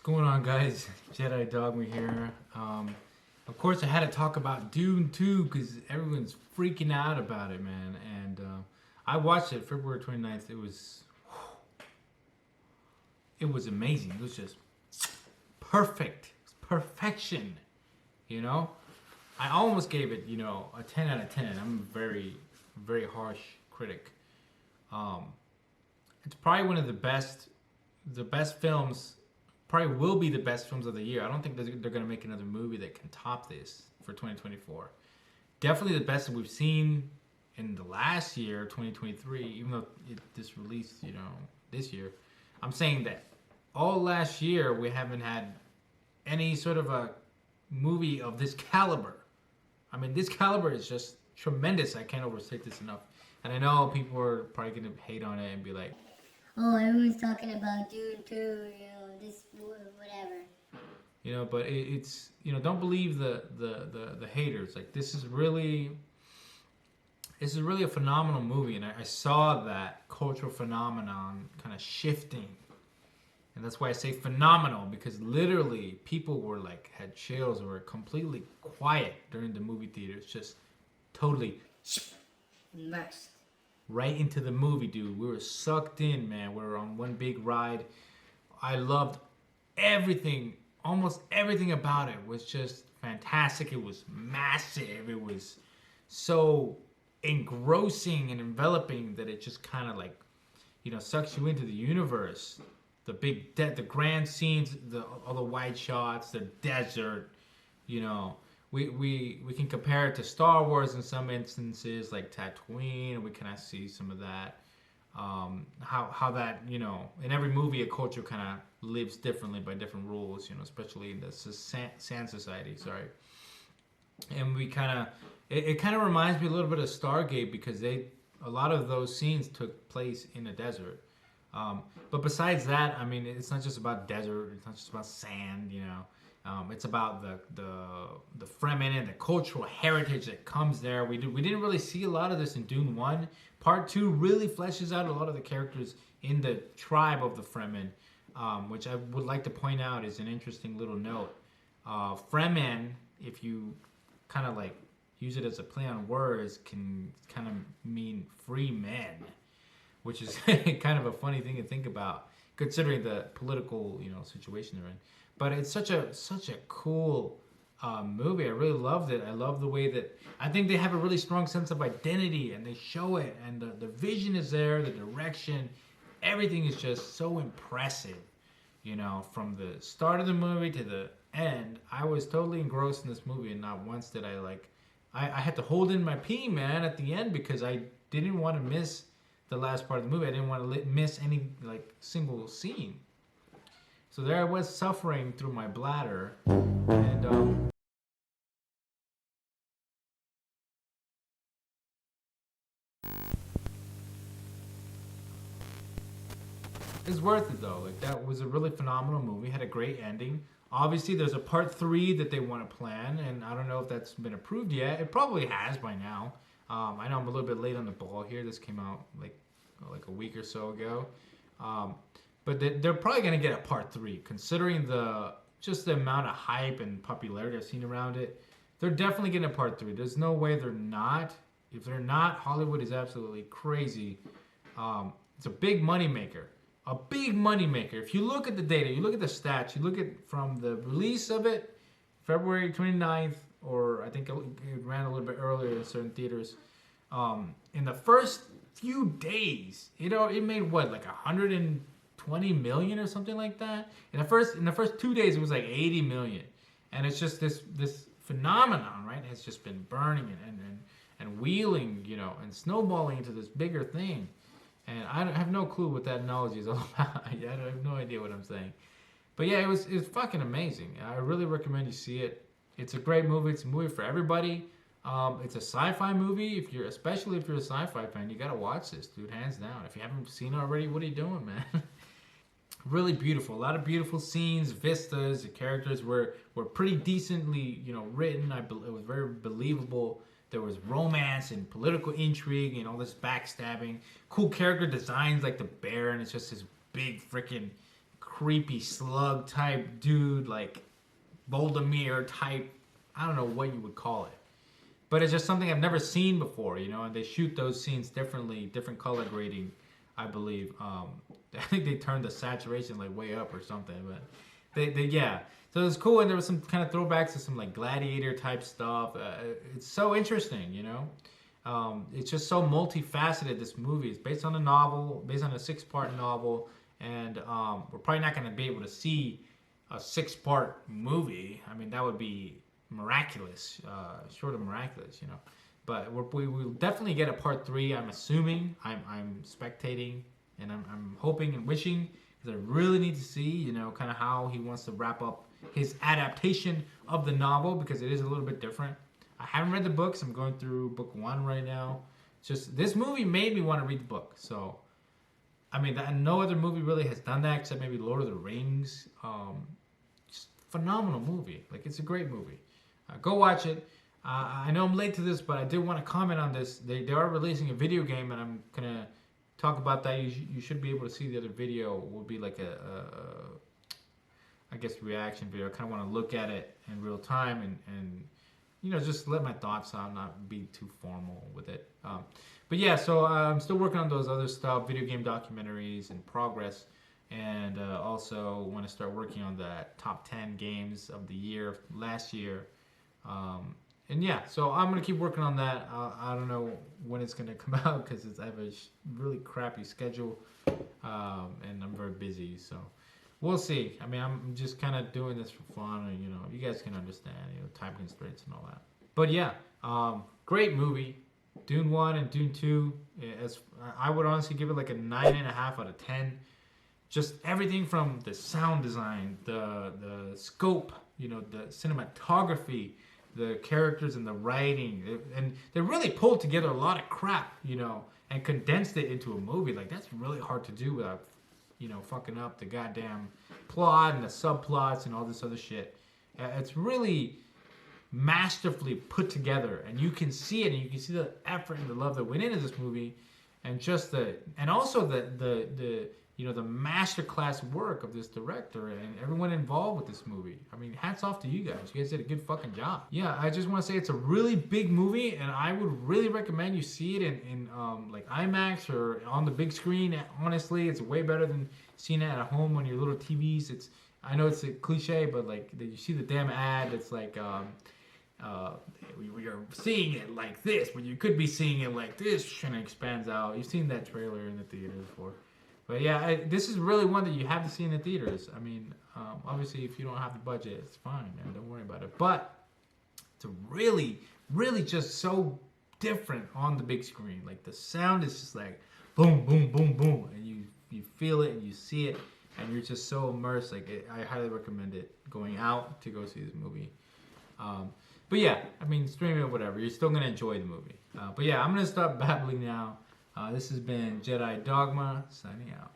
Going on, guys? Jedi Dogma here. Of course, I had to talk about Dune 2 because everyone's freaking out about it, man. And I watched it February 29th. It was amazing. It was just perfect. Perfection. You know? I almost gave it, a 10 out of 10. I'm a very, very harsh critic. It's probably one of the best films. Probably will be the best films of the year. I don't think they're going to make another movie that can top this for 2024. Definitely the best that we've seen in the last year, 2023, even though this released, this year. I'm saying that all last year we haven't had any sort of a movie of this caliber. I mean, this caliber is just tremendous. I can't overstate this enough. And I know people are probably going to hate on it and be like, oh, everyone's talking about Dune 2, this, whatever. But it's don't believe the haters. Like this is really a phenomenal movie, and I saw that cultural phenomenon kind of shifting, and that's why I say phenomenal, because literally people were like had chills, or were completely quiet during the movie theaters, just totally immersed right into the movie, dude. We were sucked in, man. We were on one big ride. I loved everything. Almost everything about it was just fantastic. It was massive. It was so engrossing and enveloping that it just kind of like, sucks you into the universe. The the grand scenes, all the wide shots, the desert, we can compare it to Star Wars in some instances, like Tatooine, and we kind of see some of that. How that, in every movie a culture kind of lives differently by different rules, especially in the Sand Society, sorry. And we kind of, it kind of reminds me a little bit of Stargate, because a lot of those scenes took place in a desert. But besides that, I mean, it's not just about desert, it's not just about sand, it's about the Fremen and the cultural heritage that comes there. We didn't really see a lot of this in Dune 1. Part 2 really fleshes out a lot of the characters in the tribe of the Fremen, which I would like to point out is an interesting little note. Fremen, if you kind of like use it as a play on words, can kind of mean free men, which is kind of a funny thing to think about considering the political, situation they're in. But it's such a cool movie. I really loved it. I love the way that I think they have a really strong sense of identity, and they show it, and the vision is there, the direction, everything is just so impressive. From the start of the movie to the end, I was totally engrossed in this movie, and not once did I had to hold in my pee, man, at the end, because I didn't want to miss the last part of the movie. I didn't want to miss any single scene. So there I was suffering through my bladder, and it's worth it though. Like, that was a really phenomenal movie. Had a great ending. Obviously, there's a part 3 that they want to plan, and I don't know if that's been approved yet. It probably has by now. I know I'm a little bit late on the ball here. This came out like a week or so ago. But they're probably going to get a part 3, considering just the amount of hype and popularity I've seen around it. They're definitely getting a part 3. There's no way they're not. If they're not, Hollywood is absolutely crazy. It's a big money maker. A big money maker. If you look at the data, you look at the stats, you look at from the release of it, February 29th, or I think it ran a little bit earlier in certain theaters. In the first few days, it made what, like 120 million or something like that. In the first 2 days, it was like 80 million, and it's just this phenomenon, right? It's just been burning and wheeling, and snowballing into this bigger thing. And I have no clue what that analogy is all about. I have no idea what I'm saying. But yeah, it was fucking amazing. I really recommend you see it. It's a great movie. It's a movie for everybody. It's a sci-fi movie. Especially if you're a sci-fi fan, you gotta watch this, dude. Hands down. If you haven't seen it already, what are you doing, man? Really beautiful. A lot of beautiful scenes, vistas. The characters were pretty decently, written. It was very believable. There was romance and political intrigue and all this backstabbing. Cool character designs like the bear, and it's just this big freaking creepy slug type dude, like Voldemort type. I don't know what you would call it, but it's just something I've never seen before, you know. And they shoot those scenes differently, different color grading, I believe. I think they turned the saturation like way up or something, but they yeah. So it was cool, and there was some kind of throwbacks to some like gladiator type stuff. It's so interesting, you know. It's just so multifaceted. This movie is based on a novel, based on a 6-part novel, and we're probably not going to be able to see a 6-part movie. I mean, that would be miraculous, short of miraculous, you know. But we will definitely get a part 3. I'm assuming. I'm spectating, and I'm hoping and wishing, because I really need to see, you know, kind of how he wants to wrap up his adaptation of the novel, because it is a little bit different. I haven't read the books. I'm going through book 1 right now. Just this movie made me want to read the book. So, I mean, no other movie really has done that except maybe Lord of the Rings. Just phenomenal movie. Like, it's a great movie. Go watch it. I know I'm late to this, but I did want to comment on this. They are releasing a video game, and I'm gonna talk about that. You should be able to see the other video. Will be like I guess reaction video. I kind of want to look at it in real time and you know, just let my thoughts out, not be too formal with it. But yeah, so I'm still working on those other stuff, video game documentaries in progress, and also want to start working on the top 10 games of the year last year. And yeah, so I'm gonna keep working on that. I don't know when it's gonna come out, because I have a really crappy schedule, and I'm very busy. So we'll see. I mean, I'm just kind of doing this for fun, and you know, you guys can understand, you know, time constraints and all that. But yeah, great movie. Dune 1 and Dune 2. As I would honestly give it like a 9.5 out of 10. Just everything from the sound design, the scope, you know, the cinematography, the characters and the writing, and they really pulled together a lot of crap, you know, and condensed it into a movie. Like, that's really hard to do without, you know, fucking up the goddamn plot and the subplots and all this other shit. It's really masterfully put together, and you can see it, and you can see the effort and the love that went into this movie, and just also the you know, the masterclass work of this director and everyone involved with this movie. I mean, hats off to you guys. You guys did a good fucking job. Yeah, I just want to say it's a really big movie, and I would really recommend you see it in like IMAX or on the big screen. Honestly, it's way better than seeing it at home on your little TVs. I know it's a cliche, but like, you see the damn ad. It's like we are seeing it like this, but you could be seeing it like this, and it expands out. You've seen that trailer in the theater before. But yeah, this is really one that you have to see in the theaters. I mean, obviously, if you don't have the budget, it's fine, man. Don't worry about it. But it's a really, really just so different on the big screen. Like, the sound is just like boom, boom, boom, boom, and you feel it and you see it, and you're just so immersed. Like, I highly recommend it. Going out to go see this movie. But yeah, I mean, streaming or whatever, you're still gonna enjoy the movie. But yeah, I'm gonna stop babbling now. This has been Jedi Dogma, signing out.